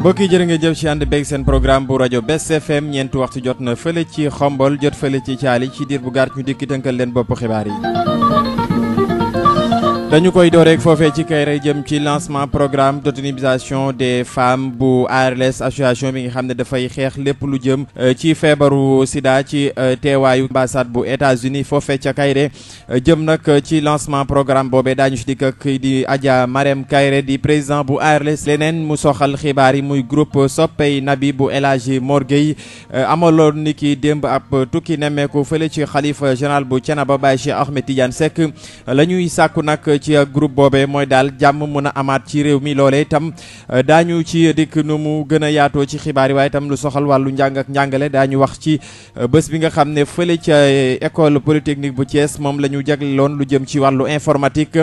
mbokk yi jërë ngeen jëf ci ànd beeg seen programme bu rajo Best FM ñeenti waxtu jot na fële ci Xombol jot fële ci Caali ci diir bu gàtt ñu dikki tënkal leen bopp xibaar yi. dañu koy door rek foofee ci Kayré jëm ci lancement programme d'autonomisation des femmes bu ARLS association bi nga xam ne dafay xeex lépp lu jëm ci feebaru sida ci teewaayu ambassade bu États-Unis foofee ca Kayré jëm nag ci lancement programme boobee daañu si dikk ak di Adja Marème Kayré di président bu ARLS. leneen mu soxal xibaar yi muy groupe soppey nabi bu El Hadji Mor Gueye amaloon ni ki démb ab tukki nemmeeku fële ci xalifa général bu Thiénaba Baye Cheikh Ahmed Tidiane Seck la ñuy sàkku nag ci groupe boobee mooy daal jàmm mën a amaat ci réew mi loolee itam daañu ci dikk nu mu gën a yaatoo ci xibaar yi waaye itam lu soxal wàllu njàng ak njàngale daañu wax ci bés bi nga xam ne fële ca école polytechnique bu Thiès moom la ñu jagleeloon lu jëm ci wàllu informatique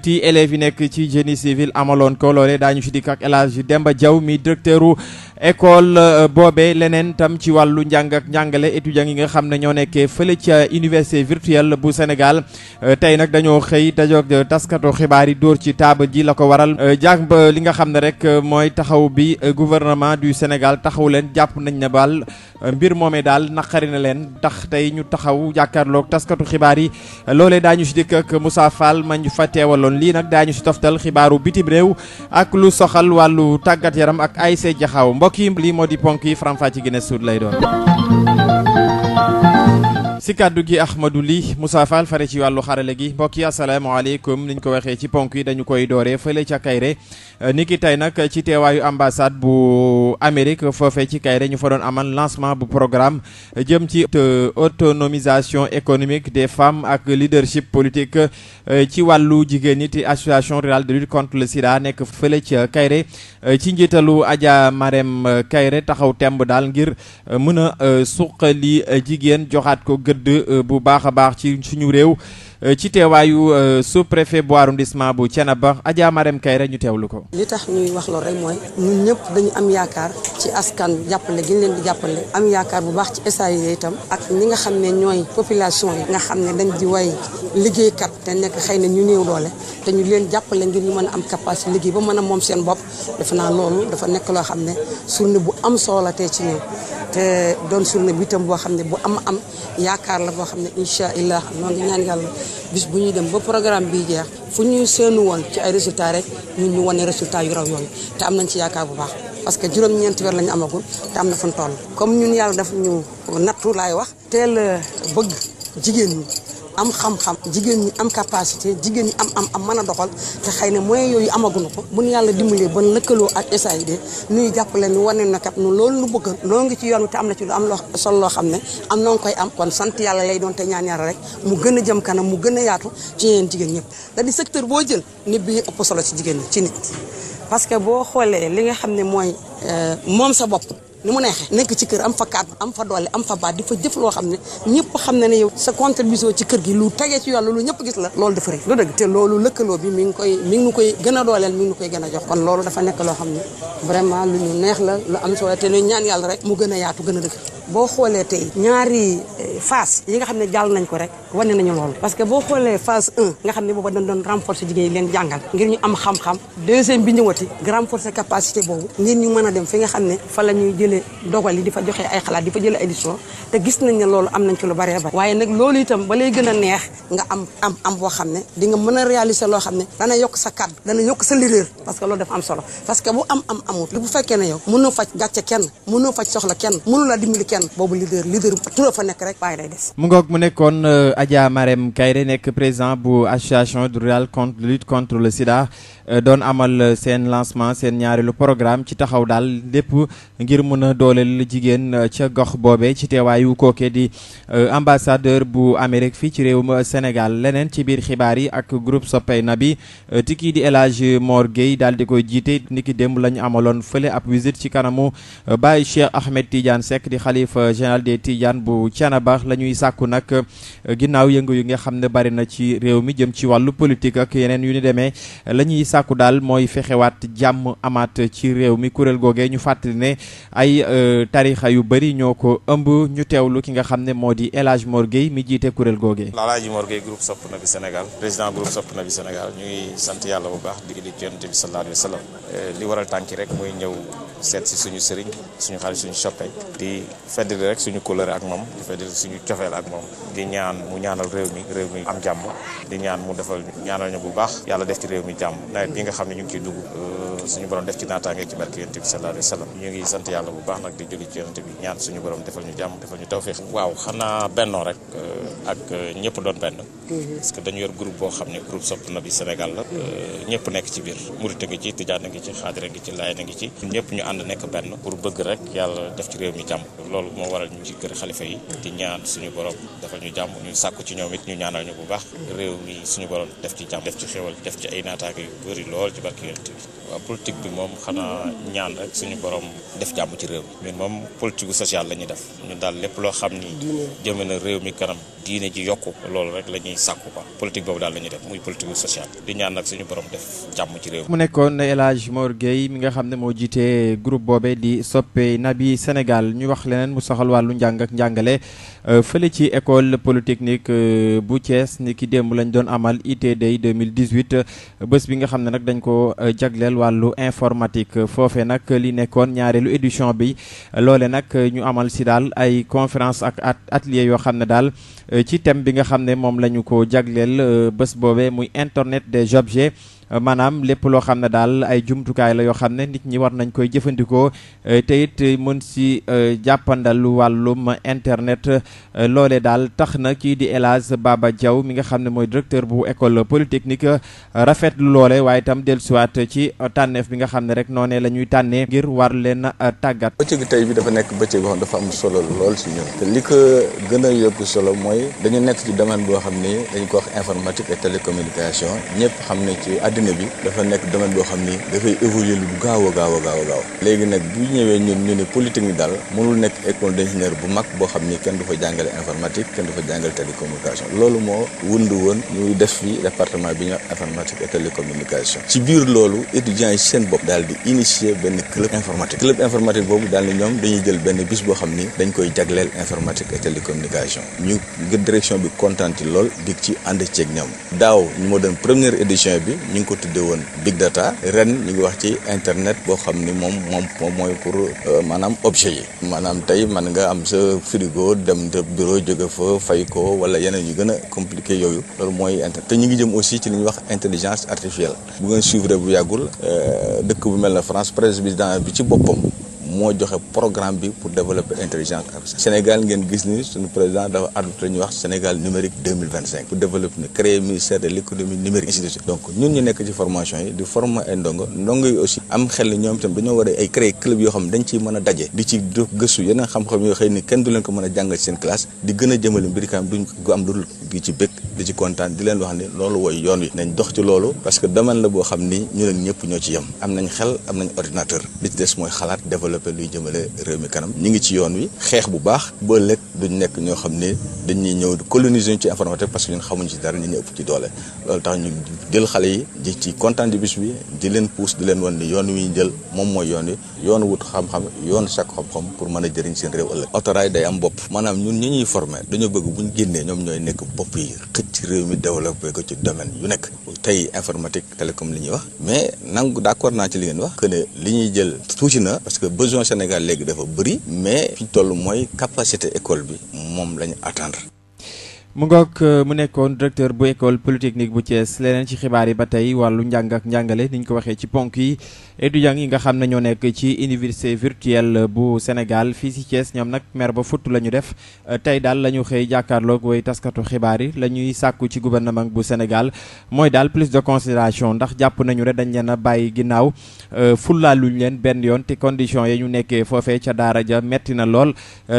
ti élèves yi nekk ci génie civil amaloon ko loolee daañu ci dikk ak El Hadji Demba Diaw mi directeuru école boobee leneen tam ci wàllu njàng ak njàngale étudiants yi nga xam ne ñoo nekkee fële ca université virtuelle bu Sénégal tey nag dañoo xëy dajoog taskatu xibaar yi dóor ci taabal ji la ko waral jàpp li nga xam ne rek mooy taxaw bi gouvernement du Sénégal taxaw leen jàpp nañ ne baal mbir moomee daal naqari na leen tax tey ñu taxaw jàkkaarloog taskatu xibaar yi loolee daañu si dikk ak Moussa Fall ma ñu fa teewaloon lii nag daañu si toftal xibaaru bitim réew ak lu soxal wàllu tàggat yaram ak ASC Jaxaaw mbokk yi lii moo di ponk yi faram-fàcce gi ne suut lay doon. si kàddu gi Ahmadou Ly Moussa Fall fare ci wàllu xarale gi mbokk yi asalaamaaleykum niñ ko waxee ci ponk yi dañu koy dooree fële ca Kayré niki tey nag ci teewaayu ambassade bu Amérique foofee ci Kayré ñu fa doon amal lancement bu programme jëm ci autonomisation économique des femmes ak leadership politique ci wàllu jigéen ñi te association rurale de lutte contre le sida nekk fële ca Kayré ci njiitalu Adja Marème Kayré taxaw temb daal ngir mën a suqali jigéen joxaat ko bu baax a baax ci suñu réew ci teewaayu sous-préfet bu arrondissement bu Thiénaba Adja Marème Kayré ñu teewlu ko. li tax ñuy wax loolu rek mooy ñun ñëpp dañu am yaakaar ci askan jàppale gi ñu leen di jàppale am yaakaar bu baax ci SAE itam ak ñi nga xam ne ñooy population yi nga xam ne dañ di way liggéeykat te nekk xëy na ñu néew doole te ñu leen jàppale ngir ñu mën a am capacité liggéey ba mën a moom seen bopp defe naa loolu dafa nekk loo xam ne journée bu am solo la tey ci ñoom te doon journée bi itam boo xam ne bu am yaakaar la boo xam ne incha allah noonu ñaan yàlla bis bu ñuy dem ba programme bii jeex fu ñuy seenu woon ci ay résultats rek ñun ñu wane résultats yu raw yooyu te am nañ ci yaakaar bu baax parce que juróom-ñeenti weer la ñu amagul te am na fu ñu toll comme ñun yàlla daf ñu nattu laay wax teel bëgg jigéen ñi am xam-xam jigéen ñi am capacité jigéen ñi am mën a doxal te xëy na moyens yooyu amaguñu ko bu ñu yàlla dimbalee ba lëkkaloo ak SAID nuy jàppale nu wane na kat nu loolu nu bëgg noo ngi ci yoon wi te am na ci lu am loo sol loo xam ne am noo ngi koy am kon sant yàlla lay doon te ñaan yàlla rek mu gën a jëm kanam mu gën a yaatu ci yeneen jigéen ñëpp da di secteur boo jël nit bi ëpp solo ci jigéen ñi ci nit parce que boo xoolee li nga xam ne mooy moom sa bopp ni mu neexee nekk ci kër am fa kàddu am fa doole am fa baat di fa jëf loo xam ne ñëpp xam ne ne yow sa contribution ci kër gi lu tegee ci yoon lu ñëpp gis la loolu dafa rëy lu dëgg te loolu lëkkaloo bi mi ngi nu koy gën a dooleel mi ngi nu koy gën a jox kon loolu dafa nekk loo xam ne vraiment lu ñu neex la lu am solo te lu ñaan yàlla rek mu gën a yaatu gën a dëgg boo xoolee tey ñaari phase yi nga xam ne jàll nañ ko rek wane nañu loolu parce que boo xoolee phase 1 nga xam ne booba dañ doon renforcer jigéen yi leen jàngal ngir ñu am xam-xam deuxième bi ñëwati renforcer capacité boobu ngir ñu mën a dem fi nga xam ne fa la ñuy jëlee dogal yi di fa joxe ay xalaat di fa jëlee ay décision te gis nañ ne loolu am nañ ci lu bari bari waaye nag loolu itam ba lay gën a neex nga am boo xam ne di nga mën a réaliser loo xam ne dana yokk sa kàddu dana yokk sa leader parce que loolu dafa am solo parce que bu amut li bu fekkee ne yow mënoo faj gàcce kenn mënoo faj soxla kenn mënu la dimbali kenn boobu leader tura fa nekk rek waaye day des. mu ngoog mu nekkoon Adja Marème Kairé nekk président bu association du Rurale contre lutte contre le sida doon amal seen lancement seen ñaareelu programme ci taxaw daal lépp ngir mën a dooleel jigéen ca gox boobe ci teewaayu kooke di ambassadeur bu Amérique fii ci réewum Sénégal. leneen ci biir xibaar yi ak groupe Soppey Nabi tikii di El Hadj Mor Gueye daal di koy jiite niki démb la ñu amaloon fële ab visite ci kanamu Baye Cheikh Ahmed Tidiane Seck di xalifa général des Tidiane bu Thiénaba la ñuy sàkku nag ginnaaw yëngu yu nga xam ne bari na ci réew mi jëm ci wàllu politique ak yeneen yu ni demee la ñuy sàkku daal mooy fexewaat jàmm amaat ci réew mi kuréel googee ñu fàttali ne ay tarixa yu bëri ñoo ko ëmb ñu teewlu ki nga xam ne moo di El Hadj Mor Gueye mi jiite kuréel googee. El Hadj Mor Gueye groupe Sopp Nabi Sénégal président groupe Sopp Nabi Sénégal ñu ngi sant yàlla bu baax di Yonent bi sallallahu alayhi wa sallam li waral tànki rek mooy ñëw seet si suñu sëriñ suñu xarit suñu soppe di feddali rek suñu kóllëre ak moom di feddali suñu cofeel ak moom di ñaan mu ñaanal réew mi am jàmm di ñaan mu defal ñaanal ñu bu baax yàlla def ci réew mi jàmm nawet bi nga xam ne ñu ngi ciy dugg suñu borom def ci naataange ci barke Yonent bi sallallahu alayhi wa sallam ñu ngi sant yàlla bu baax nag di julli ci Yonent bi ñaan suñu borom defal ñu jàmm defal ñu tawfeex waaw xanaa bennoo rek ak ñëpp doon benn parce que dañu yor groupe boo xam ne groupe Sopp Nabi Sénégal la ñëpp nekk ci biir murit ngi ci tijaan ngi ci xaadir ngi ci laayeen ngi ci ñëpp ñu ànd nekk benn pour bëgg rek yàlla def ci réew mi jàmm loolu moo waral ñu ci kër xalifa yi di ñaan suñu borom defal ñu jàmm ñu sàkku ci ñoom it ñu ñaanal ñu bu baax réew mi suñu borom def ci jàmm def ci xéwal def ci ay naataange yu bëri lool ci barke Yonent bi waaw politique bi moom xanaa ñaan rek suñu borom def jàmm ci réew mi ñun moom politique social la ñuy def ñun daal lépp loo xam ni jëme na réew mi kanam diine ji yokku loolu rek la ñuy sàkku quoi politique boobu daal la ñuy def muy politique sociale di ñaan nag suñu borom def jàmm ci réew mi. mu nekkoon El Hadj Mor Gueye mi nga xam ne moo jiite groupe boobe di Soppey Nabi Sénégal ñu wax leneen mu soxal wàllu njàng ak njàngale fële ci école polytechnique bu Thiès ni ki démb lañ doon amal IT Day 2018 bés bi nga xam ne nag dañ ko jagleel wàllu informatique foofe nag li nekkoon ñaareelu édition bi loole nag ñu amal si daal ay conférence ak atelier yoo xam ne daal ci thème bi nga xam ne moom la ñu ko jagleel bés boobe muy internet des objets maanaam lépp loo xam ne daal ay jumtukaay la yoo xam ne nit ñi war nañ koy jëfandikoo te it mën si jàppandal wàllum internet loole daal tax na kii di El Hadj Baba Diaw mi nga xam ne mooy directeur bu école polytechnique rafetlu loole waaye itam dellusiwaat ci tànneef bi nga xam ne rek noonee la ñuy tànnee ngir war leen tàggat. bëccëg tey bi dafa nekk bëccëg boo xam dafa am solo lool si ñun te li ko gën a yokk solo mooy dañu nekk ci domaine boo xam ni dañu ko wax informatique et télécommunication ñëpp xam ne ci àddina bi dafa nekk domaine boo xam ni dafay évoluer lu gaaw a gaaw léegi nag bu ñëwee ñun ñu ne polytechnique daal mënul nekk école d'ingénieur bu mag boo xam ni kenn du fa jàngale informatique kenn du fa jàngale télécommunication loolu moo wundu woon ñuy def fi département bi ñu informatique et télécommunication ci biir loolu étudiants yi seen bopp daal di initier benn club informatique boobu daal ni ñoom dañuy jël benn bis boo xam ni dañ koy jagleel informatique et télécommunication ñu direction bi kontaan ci lool di ci ànd ceeg ñoom daaw moo doon première édition bi ñu ngi ko tuddee woon big data ren ñu ngi wax ci internet boo xam ni moom mooy pour maanaam objet yi maanaam tey man nga am sa frigo dem de bureau jóge fa fay ko wala yeneen yu gën a compliqué yooyu loolu mooy internet te ñu ngi jëm aussi ci li ñuy wax intelligence artificielle bu ngeen suivre bu yàggul dëkk bu mel na France président bi ci boppam moo joxe programme bi pour développer intelligence artificielle Sénégal ngeen gis ni suñu président dafa adopté ñuy wax Sénégal numérique 2025 pour développer ne créer ministère de l'économie numérique institution donc ñun ñu nekk ci formation yi di former ay ndongo yi aussi am xel ni ñoom itam dañoo war a ay créer club yoo xam ne dañ ciy mën a daje di ci gëstu yeneen xam-xam yoo xëy ni kenn du leen ko mën a jàngal seen classe di gën a jëmale mbir kam duñ ko am lu di ci bëgg di ci kontaan di leen wax ni loolu wooy yoon wi nañ dox ci loolu parce que domaine la boo xam ni ñu ak ñëpp ñoo ci yem am nañ xel am nañ ordinateur li ci des mooy xalaat développer luy jëmale réew mi kanam ñu ngi ci yoon wi xeex bu baax ba ëllëg duñ nekk ñoo xam ne dañuy ñëw coloniser ñu ci informatique parce que ñun xamuñ ci dara ñu ëpp ci doole loolu tax ñu jël xale yi di ci kontaan di bis bi di leen pousse di leen wan ni yoon wi ñu jël moom mooy yoon wi yoon wut xam-xam yoon sàkk xam-xam pour mën a jëriñ seen réew ëllëg autorail day am bopp maanaam ñun ñi ñuy former dañoo bëgg buñ génnee ñoom ñooy nekk bopp yi xëcc ci réew mi développé ko ci domaine yu nekk tey informatique télécom li ñuy wax mais nangu d'accord naa ci li ngeen wax que ne li ñuy jël tuuti na parce que besoin Sénégal léegi dafa bëri mais fi ñu toll mooy capacité école bi moom la ñu attendre. mu ngoog mu nekkoon directeur bu école polytechnique bu Thiès leneen ci xibaar yi ba tey wàllu njàng ak njàngale ni ñu ko waxee ci ponk yi étudiants yi nga xam ne ñoo nekk ci université virtuelle bu Sénégal fii ci Thiès ñoom nag mer ba futt la ñu def tey daal la ñu xëy jàkkaarloog way taskatu xibaar yi la ñuy sàkku ci gouvernement bu Sénégal mooy daal plus de considération ndax jàpp nañu ne dañ leen a bàyyi ginnaaw fullaaluñ leen benn yoon te conditions yi ñu nekkee foofee ca daara ja metti na lool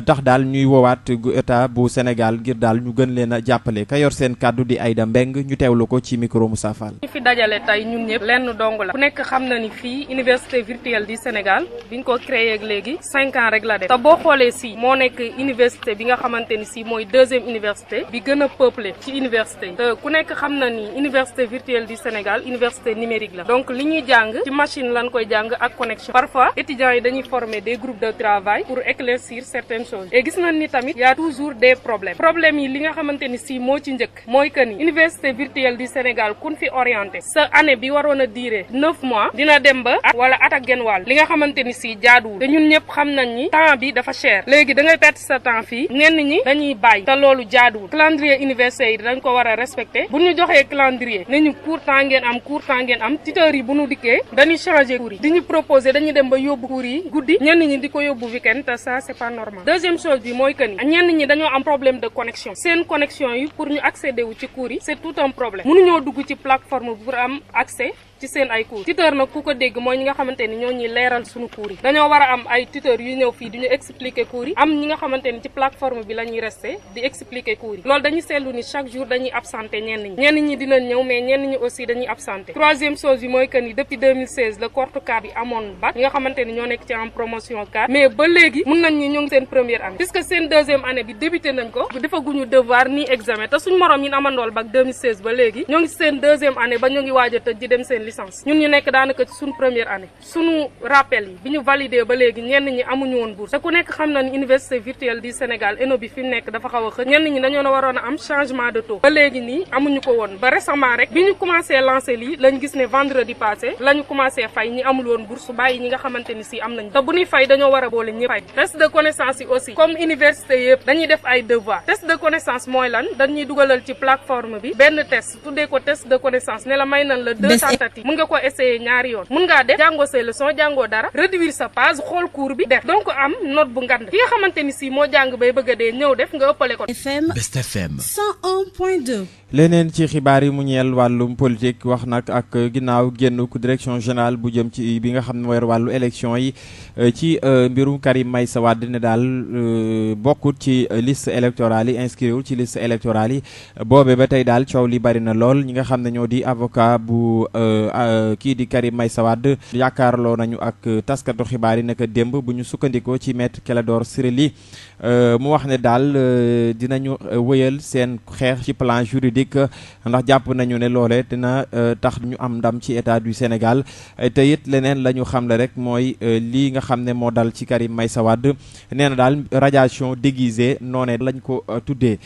tax daal ñuy woowaat état bu Sénégal ngir daal ñu gën leen a jàppale ka yor seen kàddu di Aïda Mbeng ñu teewlu ko ci micro Moussa Fall. ñu fi dajale tey ñun ñëpp lenn dong la ku nekk xam na ni fii université virtuelle du Sénégal biñ ko créé ak léegi 5 ans rek la def te boo xoolee si moo nekk université bi nga xamante ni si mooy deuxième université bi gën a peuplé ci université yi te ku nekk xam na ni université virtuelle du Sénégal université numérique la donc li ñuy jàng ci machine lañ koy jàng ak connexion parfois étudiants yi dañuy former des groupes de travail pour éclaircir certaines choses et gis nañ ni tamit y a toujours des problèmes yi li nga xamante ni si moo ci njëkk mooy que ni université virtuelle du Sénégal kun fi orienté sa année bi waroon a durer 9 mois dina dem ba at wala at ak genn wàll li nga xamante ni si jaaduwul te ñun ñëpp xam nañ ni temps bi dafa cher léegi da ngay perte sa temps fii ñenn ñi dañuy bàyyi te loolu jaaduwul calendrier universitaire yi dañ ko war a respecté bu ñu joxee calendrier ne ñu court temps ngeen am tuteurs yi bu ñu dikkee dañuy changer cours yi di ñu proposer dañuy dem ba yóbbu cours yi guddi ñenn ñi di ko yóbbu week-end te ça c'est pas normal deuxième chose bi mooy que ni ñenn ñi dañoo am problème de connexion seen connexion yi pour ñu accéder wu ci cours yi c'est tout un problème mënuñoo dugg ci plateforme pour am accès ci seen ay cours tuteur nag ku ko dégg mooy ñi nga xamante ni ñoo ñuy leeral suñu cours yi dañoo war a am ay tuteur yu ñëw fii di ñu expliquer cours yi am ñi nga xamante ni ci plateforme bi la ñuy resté di expliquer cours yi loolu dañuy seetlu ni chaque jour dañuy absenté ñenn ñi dinañ ñëw mais ñenn ñi aussi dañuy absenté troisième chose bi mooy que ni depuis 2016 le corps 4 yi amoon bac ñi nga xamante ni ñoo nekk ci en promotion 4 mais ba léegi mën nañ ñi ñoo ngi seen première année puisque seen deuxième année bi débuté nañ ko defaguñu devoir ni examen te suñ morom yi amandool bac 2016 ba léegi ñoo ngi seen deuxième année ba ñoo ngi waaj a tëj di dem seen licence ñun ñu nekk daanaka ci suñu première année suñu rappel yi bi ñu validé ba léegi ñenn ñi amuñu woon bourse te ku nekk xam na ni université virtuelle du Sénégal ENO bi fi mu nekk dafa xaw a xëj ñenn ñi dañoo waroon a am changement de taux ba léegi nii amuñu ko woon ba récemment rek bi ñu commencé lancé lii lañ gis ne vendredi passé la ñu commencé fay ñi amul woon bourse bàyyi ñi nga xamante ni si am nañ te bu ñuy fay dañoo war a boole ñëpp fay test de connaissance yi aussi comme université yëpp dañuy def ay devoir test de connaissance mooy lan dañuy dugalal ci plateforme bi benn test tuddee ko test de connaissance ne la may nañ la 2 tentatives mën nga ko essayer ñaari yoon mën ngaa def jàngoo say leçon jàngoo dara réduire sa page xool cours bi def donc am note bu ngand ki nga xamante ni si moo jàng bay bëgg a dee ñëw def nga ëppale ko Best FM 101.2 leneen ci xibaar yi mu ñeel wàllum politique wax nag ak ginnaaw génn ku direction générale bu jëm ci bi nga xam ne mooy wàllu élection yi ci mbirum Karim Meïssa Wade ne daal bokkut ci liste électorale yi inscriwul ci liste électorale yi boobe ba tey daal coow li bari na lool ñi nga xam ne ñoo di avocat bu kii di Karim Meïssa Wade yaakaarloo nañu ak taskatu xibaar yi naka démb bu ñu sukkandikoo ci maître Clédor Ciré Ly mu wax ne daal dinañu wëyal seen xeex ci plan juridique ndax jàpp nañu ne loole dina tax ñu am ndam ci état du Sénégal te it leneen la ñu xamle rek mooy lii nga xam ne moo dal ci Karim Meïssa Wade nee na daal radiation déguisée noonee lañ ko tuddee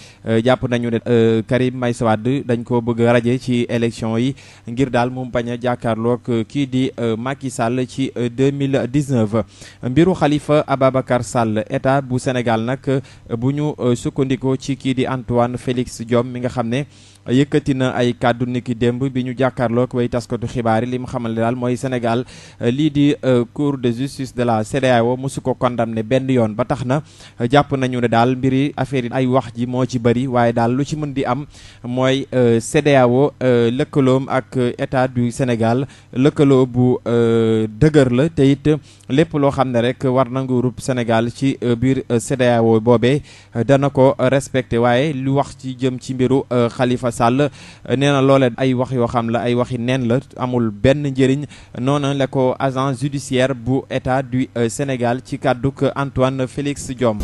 jàpp nañu ne Karim Meïssa Wade dañ ko bëgg a raje ci élection yi ngir daal mu bañ a jàkkaarloog kii di Macky Sall ci 2019 mbiru Khalifa Ababacar Sall état bu Sénégal nag bu ñu sukkandikoo ci kii di Antoine Félix Diome mi nga xam ne yëkkati na ay kàddu niki démb bi ñu jàkkaarloog way taskatu xibaar yi li mu xamal ne daal mooy Sénégal lii di cour de justice de la CEDEAO mosu ko condamné benn yoon ba tax na jàpp nañu ne daal mbiri affaire yi ay wax ji moo ci bëri waaye daal lu ci mën di am mooy CEDEAO lëkkaloom ak état du Sénégal lëkkaloo bu dëgër la te it lépp loo xam ne rek war na nguurub Sénégal ci biir CEDEAO boobee dana ko respecté waaye lu wax ci jëm ci mbiru Khalifa Sall nee na loole ay wax yoo xam la ay waxi neen la amul benn njëriñ noonu la ko agent judiciaire bu état du Sénégal ci kàdduk Antoine Félix Diome.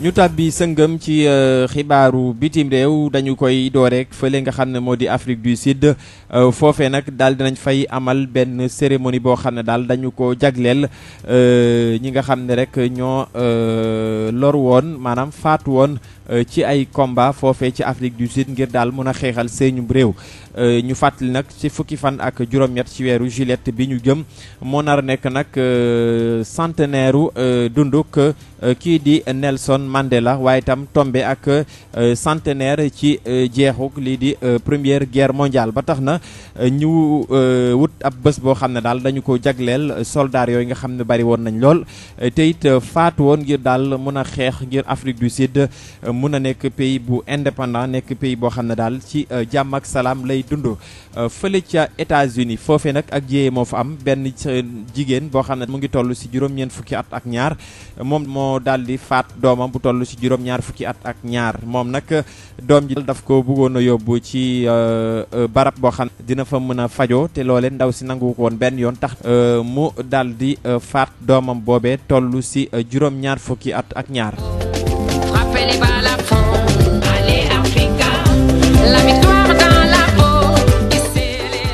ñu tàbbi sëngëm ci xibaaru bitim réew dañu koy door rek fële nga xam ne moo di Afrique du Sud foofee nag daal dinañ fay amal benn cérémonie boo xam ne daal dañu ko jagleel ñi nga xam ne rek ñoo lor woon maanaam faatu woon ci ay combat foofee ci Afrique du Sud ngir daal mën a xeexal seenum réew ñu fàttali nag ci fukki fan ak juróom-ñett ci weeru juillet bi ñu jëm moo nar a nekk nag centenaire dunduk kii di Nelson Mandela waaye itam tombé ak centenaire ci jeexuk lii di première guerre mondiale ba tax na ñu wut ab bés boo xam ne daal dañu ko jagleel soldats yooyu nga xam ne bari woon nañ lool te it faatu woon ngir daal mën a xeex ngir Afrique du Sud mun a nekk pays bu indépendant nekk pays boo xam ne daal ci jàmm ak salaam lay dund. Fële ca États-Unis foofee nag ak jiyee moo fa am benn jigéen boo xam ne mu ngi toll si juróom-ñeent fukki at ak ñaar moom moo daal di faat doomam bu toll si juróom-ñaar fukki at ak ñaar moom nag doom ji daf ko bëggoon a yóbbu ci barab boo xam ne dina fa mën a fajoo te loolee ndaw si nangu ko woon benn yoon tax mu daal di faat doomam boobee toll si juróom-ñaar fukki at ak ñaar.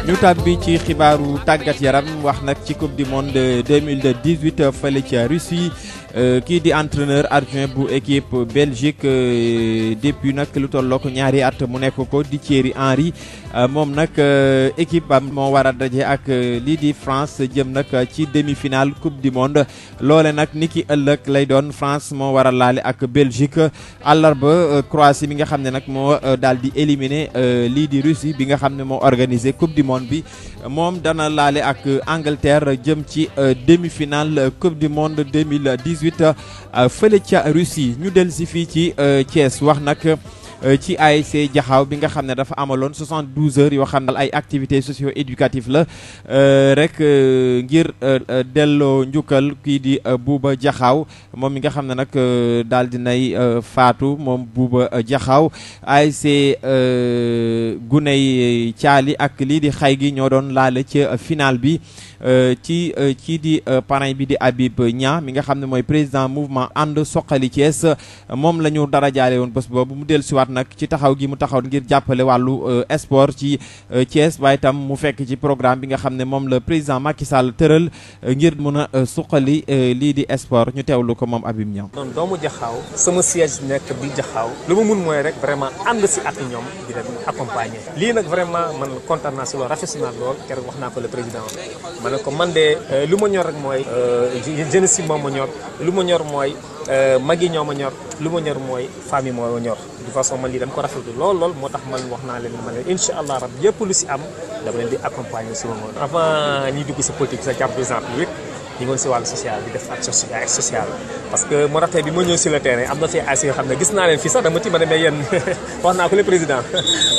ñu tàbbi ci xibaaru tàggat yaram wax nag ci coupe du monde 2018 fële ca Russie kii di entraîneur adjoint bu équipe Belgique depuis nag lu tollook ñaari at mu nekk ko di Thierry Henry moom nag équipe am moo war a daje ak lii di France jëm nag ci demi-finale coupe du monde loole nag ni ki ëllëg lay doon France moo war a laale ak Belgique àllarba Croatie bi nga xam ne nag moo daal di éliminer lii di Russie bi nga xam ne moo organisé coupe du monde bi moom dana laale ak Angleterre jëm ci demi-finale coupe du monde 2018 fële ca Russie ñu del si fii ci Thiès wax nag ci ASC Jaxaaw bi nga xam ne dafa amaloon 72 heures yoo xam ne ay activités socio-éducatives la rek ngir delloo njukkal kii di Buuba Jaxaaw moom mi nga xam ne nag daal dinay faatu moom Buuba Jaxaaw ASC Guney Caali ak lii di xay gi ñoo doon laale ci final bi ci kii di parrain bi di Habib Niang mi nga xam ne mooy président mouvement ànd Suxali Thiès moom la ñu dara jaale woon bés boobu mu dellu siwaat nag ci taxaw gi mu taxaw ngir jàppale wàllu sport ci Thiès waaye itam mu fekk ci programme bi nga xam ne moom la président Macky Sall tëral ngir mën a suqali lii di sport ñu teewlu ko moom Habib Niang. noonu doomu Jaxaaw sama siège nekk bi Jaxaaw lu ma mun mooy rek vraiment ànd si ak ñoom di leen accompagner lii nag vraiment man kontaan naa si lool rafetlu naa lool keroog wax naa ko le président ma ne ko man de lu ma ñor rek mooy jeunesse yi moo ma ñor lu ma ñor mooy mag yi ñoo ma ñor lu ma ñor mooy famille moo ma ñor de façon man lii dama ko rafetlu lool moo tax man wax naa leen ma ne incha allah rab yëpp lu si am dama leen di accompagner si moom. avant ñuy dugg si politique sa jàpp président public ñu ngi woon si wàllu social bi def action sociale parce que moo tax tey bi ma ñëw sur le terrain am na fi ASC yoo xam ne gis naa leen fii sax dama ci ma demee yéen wax naa ko le président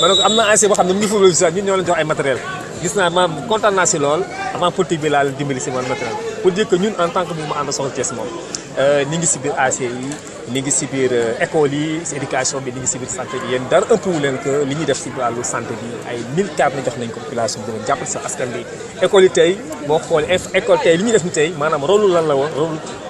ma ne ko am na ASC boo xam ne mu ngi football social ñun ñoo leen jox ay matériel gis naa maam kontaan naa si lool avant politique bi laa leen dimbali si man matériel pour dire que ñun en tant que mouvement ànd Suxali Thiès moom ñi ngi si biir ASC yi ñi ngi si biir école yi si éducation bi ñi ngi si biir santé bi yéen dara ëpp wu leen que li ñuy def si wàllu santé bi ay 1000 cadres na jox nañ ko population bi dina jàppale sa askan bi école yi tey boo xoolee école tey li ñuy def ni tey maanaam rôle lan la woon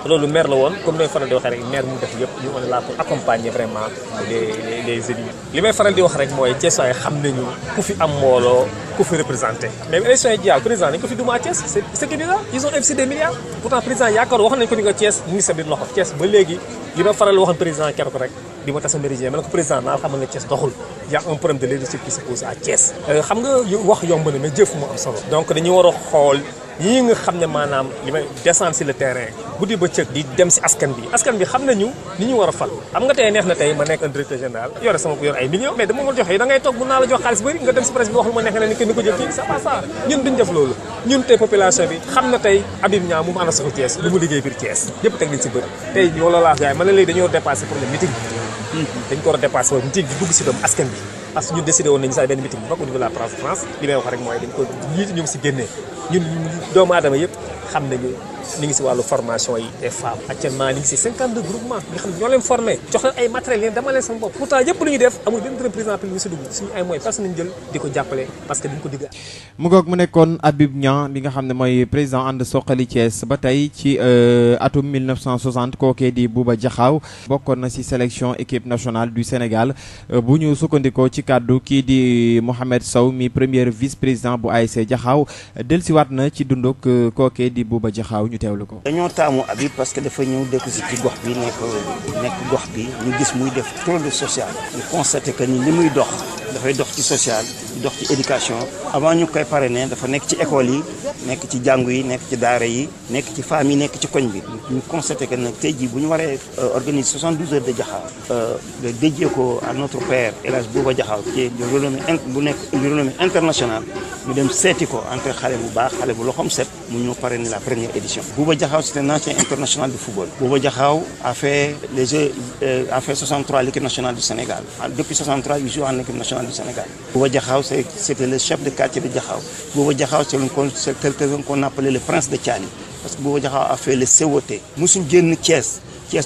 rôle maire la woon comme nooy faral di waxee rek maire mu def yëpp ñu on est là pour accompagner vraiment les élus li may faral di wax rek mooy Thiès waaye xam nañu ku fi am mbooloo ku fi représenté mais élection yi jàll président dañ ko fi duma à Thiès c'est que bizarre ils ont investi des milliards pourtant président yaakaar wax nañ ko ni nga Thiès mu ngi sa biir loxo Thiès ba léegi li ma faral waxoon président keroog rek di ma tasa méridien ma ne ko président naa xamal nga Thiès doxul y a un problème de leadership qui se pose à Thiès xam nga wax yomb na mais jëf moo am solo donc dañu war a xool ñii nga xam ne maanaam li may descendre sur le terrain guddi ba cëg di dem si askan bi xam nañu ni ñu war a fal xam nga tey neex na tey ma nekk un directeur général yore sama yor ay millions mais dama ma joxe da ngay toog mun naa la jox xaalis bëri nga dem si presse bi wax lu ma neex ne ni ko jël fii c'est pas ça ñun duñ def loolu ñun tey population bi xam na tey Habib Niang mu ànd Suxali Thiès lu mu liggéey biir Thiès ñëpp teg nañ si bëri tey loolu laa gars yi man la léegi dañoo dépassé pour le meeting dañ ko war a dépassé wala meeting bi dugg si doomu askan bi parce que ñu décidé woon nañu sax benn meeting bu mag au niveau de la France li may wax rek mooy dañ ko ñiit ñu ngi si génnee ñun doomu aadama yëpp xam nañu ñu ngi si wàllu formation yi des femmes actuellement ñu ngi si 52 groupements nga xam ne ñoo leen formé jox leen ay matériels yéen dama leen sama bopp pourtant yëpp lu ñuy def amul benn dërëm président public si dugg suñu ay moyens parce que nañu jël di ko jàppale parce que dañ ko digg mu ngoog mu nekkoon Habib Niang bi nga xam ne mooy président ànd Suxali Thiès ba tey ci atum 1960 kookee di Buuba Jaxaaw bokkoon na si sélection équipe nationale du Sénégal bu ñu sukkandikoo ci kàddu kii di Mohamed Sow mi premier vice président bu ASC Jaxaaw dellusiwaat na ci dunduk kookee di Buuba Jaxaaw ñu teewlu ko. dañoo taamu Habib parce que dafa ñëw dëkk si ci gox bi nekk gox bi ñu gis muy def trop de social ñu constaté que ni li muy dox dafay dox ci social dox ci éducation avant ñu koy parrainer dafa nekk ci école yi nekk ci jàngu yi nekk ci daara yi nekk ci famille yi nekk ci koñ bi ñu constaté que nag tey jii bu ñu waree organiser 72 heures de Jaxaaw dédié ko à notre père El Hadj Bouba Jaxaaw ci renommée bu nekk renommée internationale ñu dem seeti ko entre xale bu baax xale bu loxoom set mu ñëw parrainer la première édition. Bouba Jaxaaw c'est un ancien international de football. Bouba Jaxaaw a fait les Jeux a fait 63 l'équipe nationale du Sénégal. Depuis 63 il joue en équipe nationale du Sénégal. Bouba Jaxaaw c'était le chef de quartier de Jaxaaw. Bouba Jaxaaw c'est quelqu'un qu'on appelait le prince de Thiali parce que Bouba Jaxaaw a fait le COT. musul génn Thiès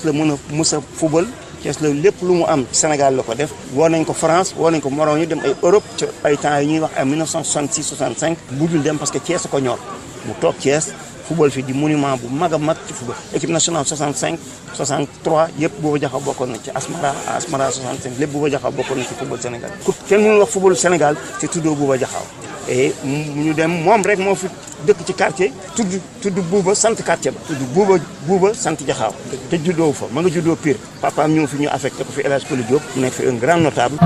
la mën a mës a football. Thiès la lépp lu mu am Sénégal la ko def woo nañ ko France woo nañ ko moroom ñu dem ay Europe ci ay temps yi ñuy wax ay 1966 65 budul dem parce que Thiès ko ñor mu toog Thiès football fi di monument bu mag a mag ci football équipe nationale 65 63 yëpp Bouba Jaxaaw bokkoon na ci Asmara 65 lépp Bouba Jaxaaw bokkoon na ci football Sénégal ku kenn mënul wax football Sénégal te tuddoo Bouba Jaxaaw et ñu dem moom rek moo fi dëkk ci quartier tudd Bouba sant quartier ba tudd Bouba sant Jaxaaw te juddoo fa ma nga juddoo Pire papaam ñëw fi ñu affecté ko fi El Hadj Kouly Diop mu nekk fi un grand notable.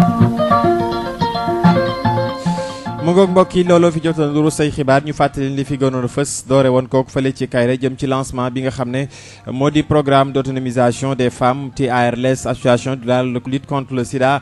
mu ngoog mbokk yi looloo fi jotoon lu say xibaar ñu fàttali li fi gënoon a fës doore woon kooku fële ci Kaïré jëm ci lancement bi nga xam ne moo di programme d'autonomisation des femmes ci ARLS association de la lutte contre le sida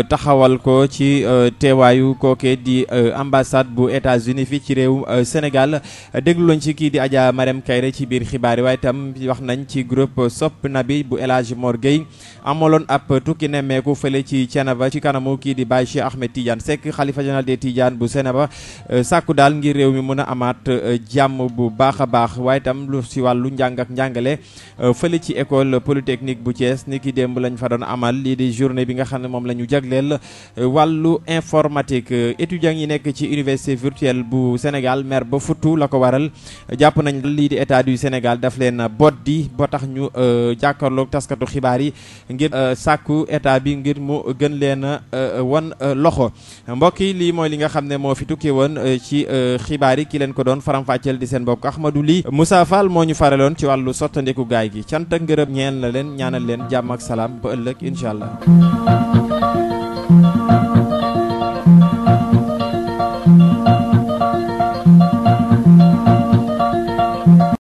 taxawal ko ci teewaayu kooke di ambassade bu États-Unis fii ci réew Sénégal déglu lañ ci kii di Adja Marème Kaïré ci biir xibaar yi waaye itam wax nañ ci groupe Sopp Nabi bu El Hadj Mor Gueye amaloon ab tukki nemmeeku fële ci Thiénaba ci kanamu kii di Baye Cheikh Ahmed Tidiane Seck xalifa général des Tidiane bu Sénéba sàkku daal ngir réew mi mën a amaat jàmm bu baax a baax waaye itam lu si wàllu njàng ak njàngale fële ci école polytechnique bu Thiès ni ki démb lañ fa doon amal lii di journée bi nga xam ne moom la ñu jagleel wàllu informatique étudiants yi nekk ci université virtuelle bu Sénégal maire ba futtu la ko waral jàpp nañ lii di état du Sénégal daf leen boddi ba tax ñu jàkkaarloog taskatu xibaar yi ngir sàkku état bi ngir mu gën leen wan loxo mbokk yi lii mooy li nga xam ne moo fi tukki woon ci xibaar yi ki leen ko doon faram-fàcceel di seen mbokk Ahmadou Ly Moussa Fall moo ñu faraloon ci wàllu sottandeku gaay gi cant ak ngërëm ñeel na leen ñaanal leen jàmm ak salaam ba ëllëg incha allah.